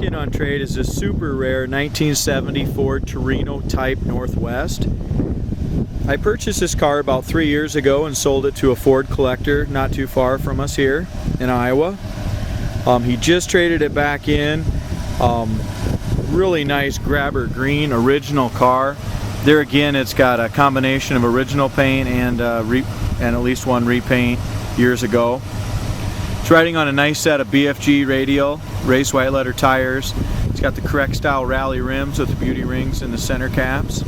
in on trade is this super rare 1970 Ford Torino Type Northwest. I purchased this car about 3 years ago and sold it to a Ford collector not too far from us here in Iowa. He just traded it back in. Really nice grabber green original car. There again, it's got a combination of original paint and at least one repaint years ago. It's riding on a nice set of BFG radial, race white letter tires. It's got the correct style rally rims with the beauty rings in the center caps.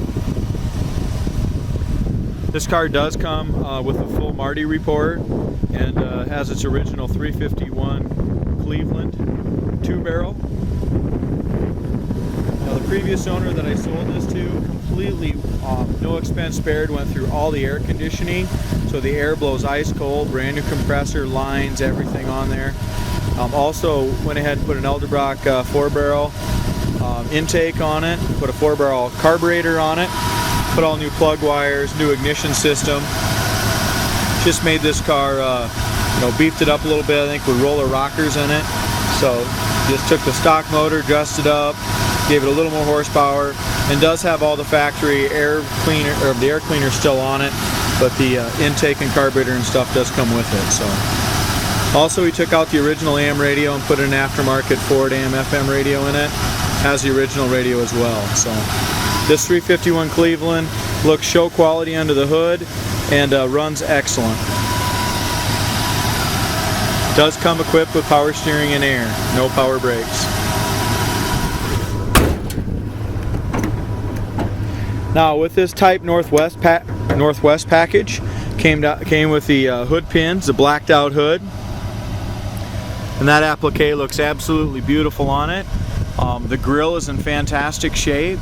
This car does come with a full Marty report and has its original 351 Cleveland 2-barrel. Now the previous owner that I sold this to completely no expense spared, went through all the air conditioning, so the air blows ice cold, brand new compressor, lines, everything on there. Also went ahead and put an Edelbrock 4-barrel intake on it, put a 4-barrel carburetor on it, put all new plug wires, new ignition system. Just made this car, beefed it up a little bit, I think, with roller rockers in it. So just took the stock motor, dressed it up, gave it a little more horsepower, and does have all the factory air cleaner, or the air cleaner still on it, but the intake and carburetor and stuff does come with it. So also we took out the original AM radio and put an aftermarket Ford AM FM radio in it. Has the original radio as well. So this 351 Cleveland looks show quality under the hood and runs excellent. Does come equipped with power steering and air, no power brakes. Now with this Type Northwest package, came with the hood pins, the blacked out hood, and that applique looks absolutely beautiful on it. The grille is in fantastic shape.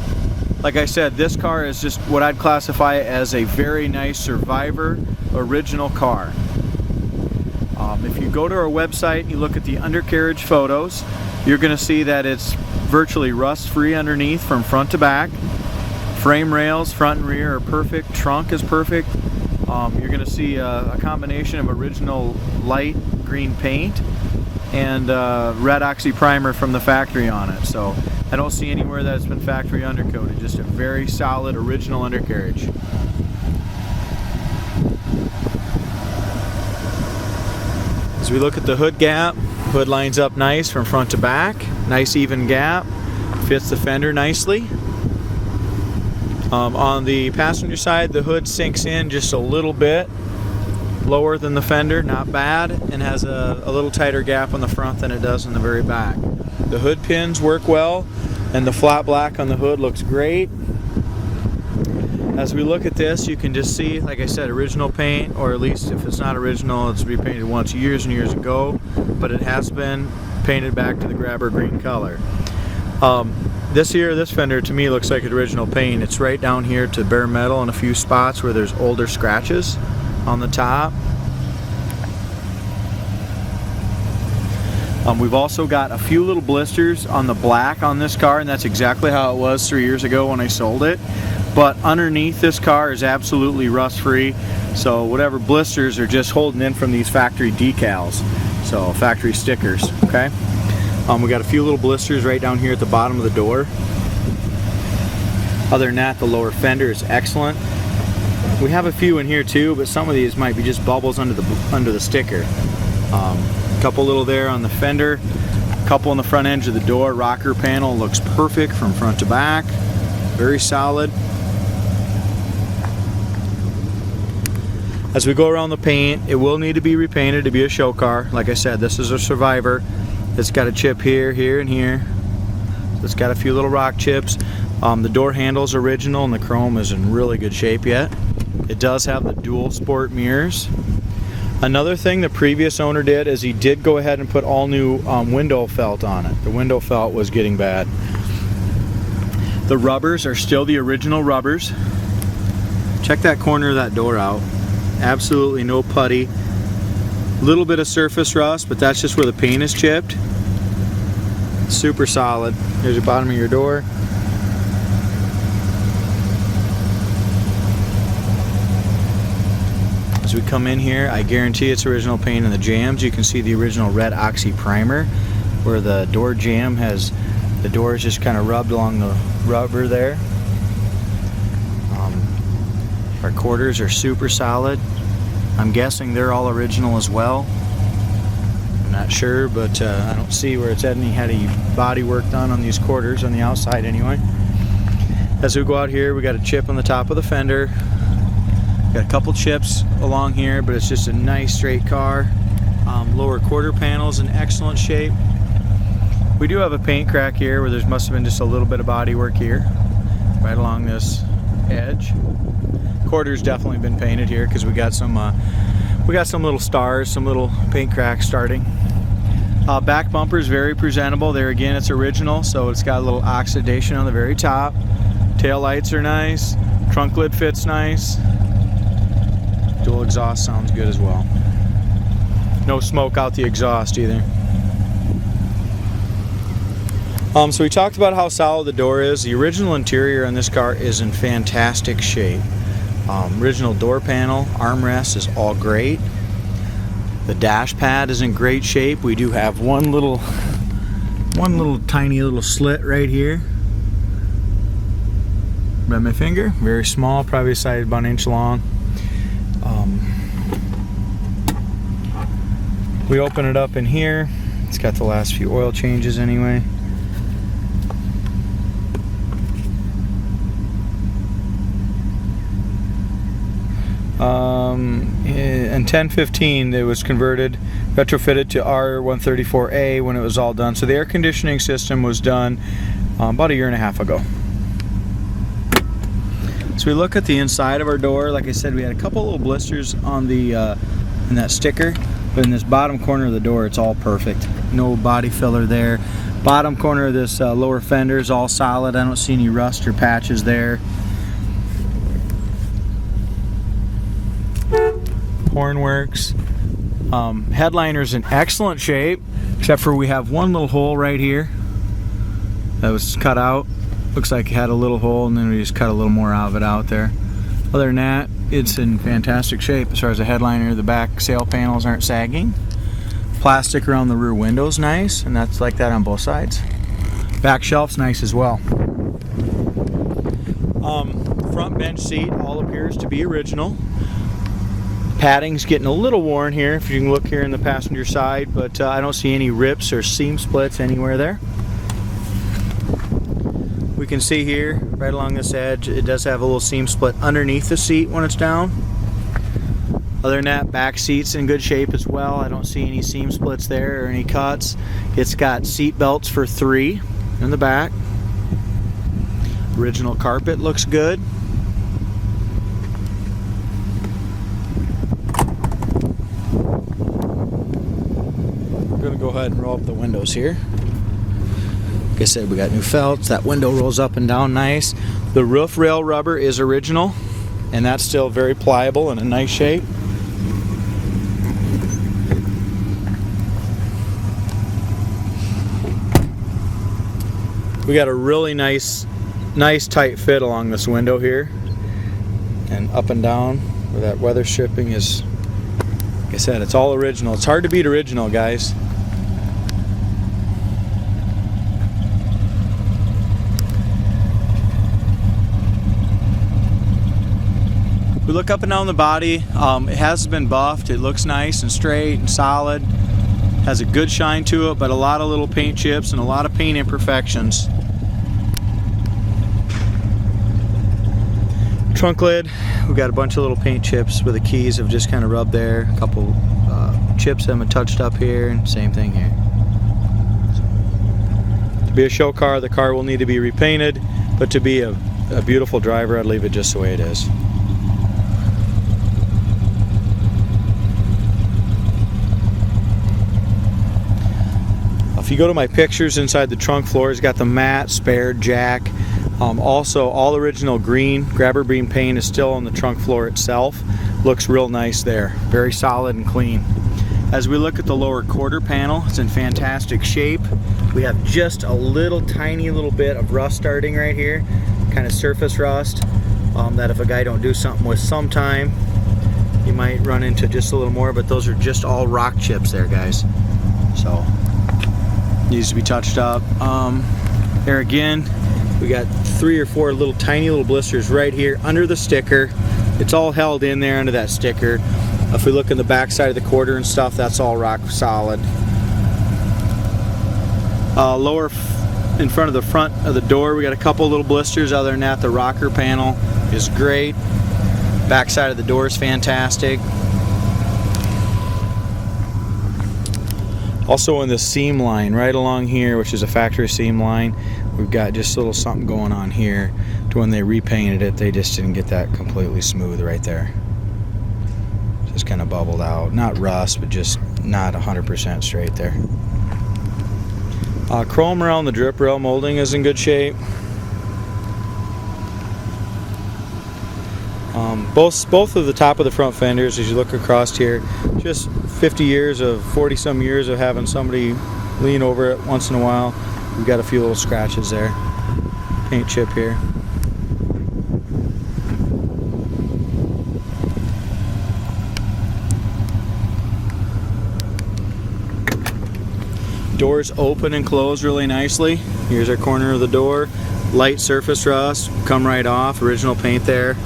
Like I said, this car is just what I'd classify as a very nice survivor original car. If you go to our website and you look at the undercarriage photos, you're going to see that it's virtually rust-free underneath from front to back. Frame rails, front and rear, are perfect. Trunk is perfect. You're going to see a combination of original light green paint and red oxy primer from the factory on it. So I don't see anywhere that it's been factory undercoated. Just a very solid original undercarriage. As we look at the hood gap, hood lines up nice from front to back. Nice even gap. Fits the fender nicely. On the passenger side, the hood sinks in just a little bit lower than the fender, not bad, and has a little tighter gap on the front than it does in the very back. The hood pins work well, and the flat black on the hood looks great. As we look at this, you can just see, like I said, original paint, or at least if it's not original, it's repainted once years and years ago, but it has been painted back to the grabber green color. This fender to me looks like original paint. It's right down here to bare metal in a few spots where there's older scratches on the top. We've also got a few little blisters on the black on this car, and that's exactly how it was 3 years ago when I sold it. But underneath this car is absolutely rust free, so whatever blisters are just holding in from these factory decals, so factory stickers. Okay. We got a few little blisters right down here at the bottom of the door. Other than that, the lower fender is excellent. We have a few in here too, but some of these might be just bubbles under the sticker. A couple little there on the fender, a couple on the front edge of the door. Rocker panel looks perfect from front to back, very solid. As we go around the paint, it will need to be repainted to be a show car. Like I said, this is a survivor. It's got a chip here, here, and here. So it's got a few little rock chips. The door handle's original and the chrome is in really good shape yet. It does have the dual sport mirrors. Another thing the previous owner did is he did go ahead and put all new window felt on it. The window felt was getting bad. The rubbers are still the original rubbers. Check that corner of that door out. Absolutely no putty. Little bit of surface rust, but that's just where the paint is chipped. Super solid. Here's the bottom of your door. As we come in here, I guarantee it's original paint in the jambs. You can see the original red oxy primer where the door jamb has The door is just kind of rubbed along the rubber there. Our quarters are super solid. I'm guessing they're all original as well. I'm not sure, but I don't see where it's had any body work done on these quarters on the outside anyway. As we go out here, we got a chip on the top of the fender. Got a couple chips along here, but it's just a nice straight car. Lower quarter panel's in excellent shape. We do have a paint crack here where there must have been just a little bit of body work here, right along this edge. Quarter's definitely been painted here because we got some little stars, some little paint cracks starting. Back bumper is very presentable. There again, it's original, so it's got a little oxidation on the very top. Tail lights are nice. Trunk lid fits nice. Dual exhaust sounds good as well. No smoke out the exhaust either. So we talked about how solid the door is. The original interior on this car is in fantastic shape. Original door panel, armrest is all great. The dash pad is in great shape. We do have one little tiny little slit right here. By my finger, very small, probably size about an inch long. We open it up in here. It's got the last few oil changes anyway. In 1015 it was converted, retrofitted to R134A when it was all done. So the air conditioning system was done about a year and a half ago. So we look at the inside of our door. Like I said, we had a couple little blisters on the in that sticker, but in this bottom corner of the door it's all perfect. No body filler there. Bottom corner of this lower fender is all solid. I don't see any rust or patches there. Horn works. Headliner's in excellent shape, except for we have one little hole right here that was cut out. Looks like it had a little hole, and then we just cut a little more of it out there. Other than that, it's in fantastic shape as far as the headliner. The back sail panels aren't sagging. Plastic around the rear window's nice, and that's like that on both sides. Back shelf's nice as well. Front bench seat all appears to be original. Padding's getting a little worn here, if you can look here in the passenger side, but I don't see any rips or seam splits anywhere there. We can see here, right along this edge, it does have a little seam split underneath the seat when it's down. Other than that, back seat's in good shape as well. I don't see any seam splits there or any cuts. It's got seat belts for 3 in the back. Original carpet looks good. I'm going to go ahead and roll up the windows here. Like I said, we got new felts. That window rolls up and down nice. The roof rail rubber is original, and that's still very pliable and in nice shape. We got a really nice tight fit along this window here, and up and down where that weather stripping is. Like I said, it's all original. It's hard to beat original, guys. We look up and down the body. It has been buffed. It looks nice and straight and solid. Has a good shine to it, but a lot of little paint chips and a lot of paint imperfections. Trunk lid, we got a bunch of little paint chips where the keys have just kind of rubbed there. A couple chips haven't touched up here, and same thing here. To be a show car, the car will need to be repainted, but to be a beautiful driver, I'd leave it just the way it is. If you go to my pictures inside the trunk floor, it's got the matte spared jack. Also, all original green grabber beam paint is still on the trunk floor itself. Looks real nice there. Very solid and clean. As we look at the lower quarter panel, it's in fantastic shape. We have just a little tiny little bit of rust starting right here, kind of surface rust, that if a guy don't do something with sometime, you might run into just a little more, but those are just all rock chips there, guys. So, needs to be touched up. There again, we got 3 or 4 little tiny little blisters right here under the sticker. It's all held in there under that sticker. If we look in the back side of the quarter and stuff, that's all rock solid. Lower in front of the door, we got a couple little blisters. Other than that, the rocker panel is great. Back side of the door is fantastic. Also in the seam line right along here, which is a factory seam line, we've got just a little something going on here to when they repainted it, they just didn't get that completely smooth right there. Just kind of bubbled out. Not rust, but just not 100% straight there. Chrome around the drip rail molding is in good shape. Both of the top of the front fenders, as you look across here, just 40 some years of having somebody lean over it once in a while. We've got a few little scratches there. Paint chip here. Doors open and close really nicely. Here's our corner of the door. Light surface rust, come right off. Original paint there.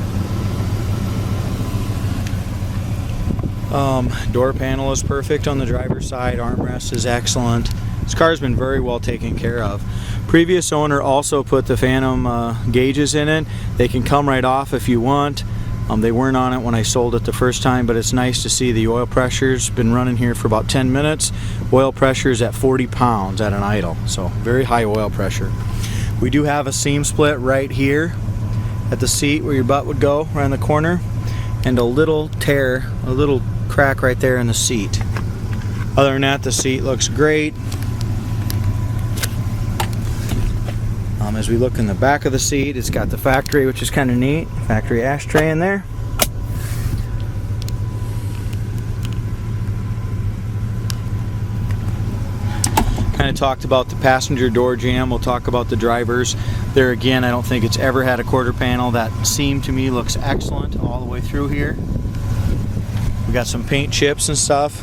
Door panel is perfect on the driver's side. Armrest is excellent. This car's been very well taken care of. Previous owner also put the phantom gauges in it. They can come right off if you want. They weren't on it when I sold it the first time, but it's nice to see the oil pressure's been running here for about 10 minutes. Oil pressure is at 40 pounds at an idle, so very high oil pressure. We do have a seam split right here at the seat where your butt would go, right in the corner, and a little tear, a little crack right there in the seat. Other than that, the seat looks great. As we look in the back of the seat, it's got the factory, which is kind of neat. Factory ashtray in there. Kind of talked about the passenger door jamb. We'll talk about the drivers. There again, I don't think it's ever had a quarter panel. That seam to me looks excellent all the way through here. We got some paint chips and stuff.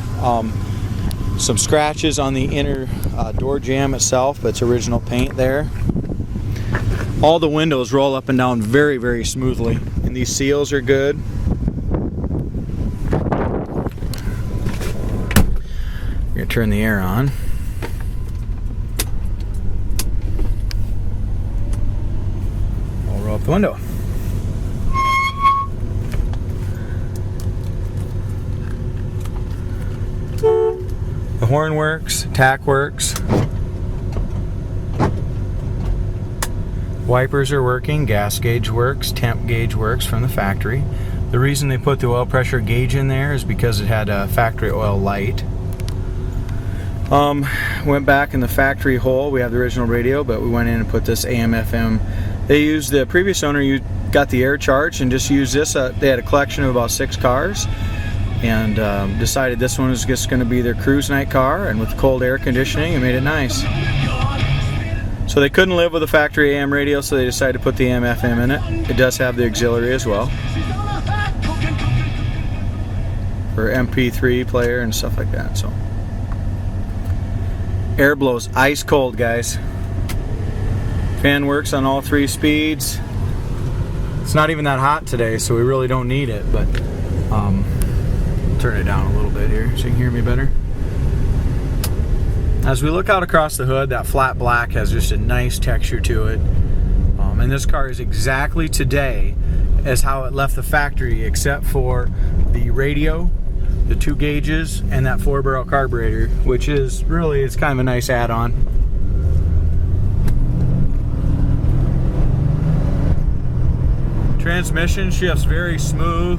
Some scratches on the inner door jamb itself, but it's original paint there. All the windows roll up and down very, very smoothly, and these seals are good. We're going to turn the air on. I'll roll up the window. The horn works, tack works. Wipers are working, gas gauge works, temp gauge works from the factory. The reason they put the oil pressure gauge in there is because it had a factory oil light. Went back in the factory hole. We have the original radio, but we went in and put this AM/FM. They used, the previous owner got the air charge and just used this. They had a collection of about 6 cars and decided this one was just going to be their cruise night car, and with cold air conditioning it made it nice. So they couldn't live with a factory AM radio, so they decided to put the AM/FM in it. It does have the auxiliary as well for MP3 player and stuff like that. So air blows ice cold, guys. Fan works on all 3 speeds. It's not even that hot today, so we really don't need it, but turn it down a little bit here so you can hear me better. As we look out across the hood, that flat black has just a nice texture to it. And this car is exactly today as how it left the factory, except for the radio, the 2 gauges, and that 4-barrel carburetor, which is really, it's kind of a nice add-on. Transmission shifts very smooth.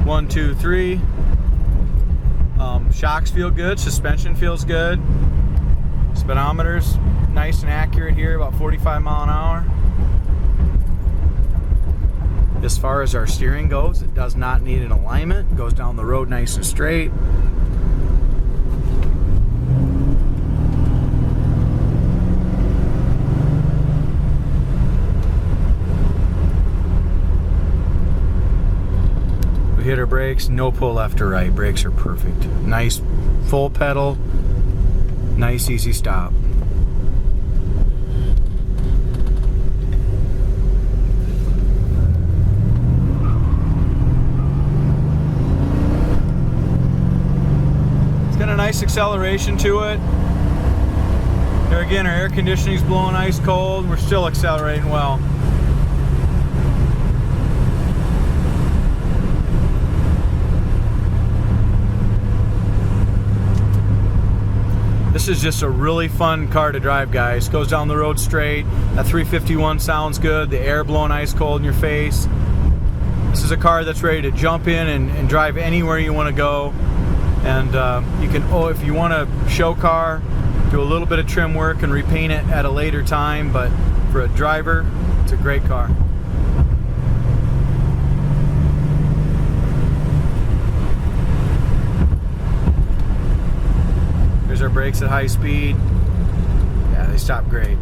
1, 2, 3. Shocks feel good, suspension feels good. Speedometer's nice and accurate here, about 45 mile an hour. As far as our steering goes, it does not need an alignment. It goes down the road nice and straight. Hit our brakes, no pull left or right. Brakes are perfect. Nice full pedal, nice easy stop. nice acceleration to it. Here again, our air conditioning's blowing ice cold. We're still accelerating well. This is just a really fun car to drive, guys. Goes down the road straight. That 351 sounds good. The air blowing ice cold in your face. This is a car that's ready to jump in and drive anywhere you want to go. And you can, if you want a show car, do a little bit of trim work and repaint it at a later time. But for a driver, it's a great car. Here's our brakes at high speed. Yeah, they stop great.